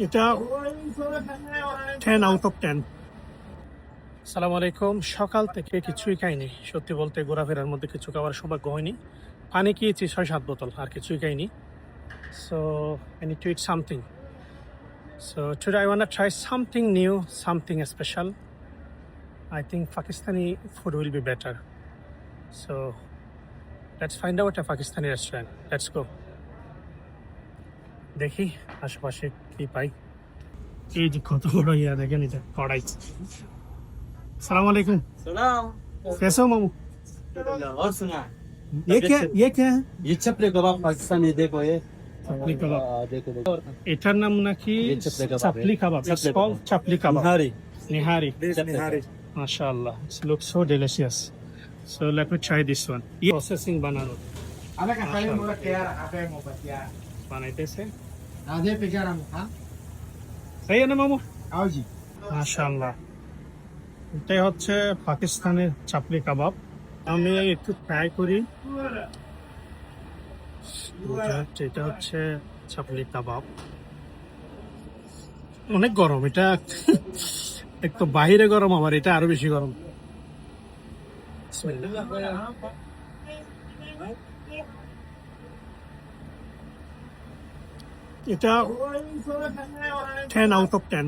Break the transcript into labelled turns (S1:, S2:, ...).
S1: এটা 10 out of 10। সালাম আলাইকুম। সকাল থেকে কিছুই খাইনি, সত্যি বলতে ঘোরাফেরার মধ্যে কিছু খাবার সৌভাগ্য হয়নি। পানি খেয়েছি 6-7 বোতল, আর কিছুই খাইনি। So I need to it something. So today I want to try something new, something special. I think Pakistani food will be better. So let's find out a Pakistani restaurant. Let's go. দেখি আশেপাশে কি পাই। এই যে কত বড় ইয়া দেখেন, এটা কড়াই। সালাম আলাইকুম।
S2: सलाम।
S1: कैसे हो मामू?
S2: और सुना
S1: ये क्या है?
S2: ये चपले कबाब पाकिस्तानी देखो ये
S1: চাপলি কাবাব।
S2: देखो देखो
S1: এটার নাম নাকি
S2: ये चपले कबाब
S1: চাপলি কাবাব। It's
S2: चपले
S1: called চাপলি কাবাব।
S2: निहारी
S1: নিহারি।
S2: निहारी
S1: মাশাআল্লাহ, it looks so delicious. So let me try this one. ये processing বানানো
S3: Ada kan kalian mau kejar apa yang mau buat ya?
S1: বানাইতেছে।
S3: Ada pikiran ha?
S1: তাই না মামু?
S3: Auji.
S1: মাশাআল্লাহ, এটাই হচ্ছে পাকিস্তানের চাপলি কাবাব। আমি একটু ট্রাই করি। এটা হচ্ছে চাপলি কাবাব। অনেক গরম এটা। এক তো বাহিরে গরম, আবার এটা আরো বেশি গরম। এটা 10 আউট অফ 10।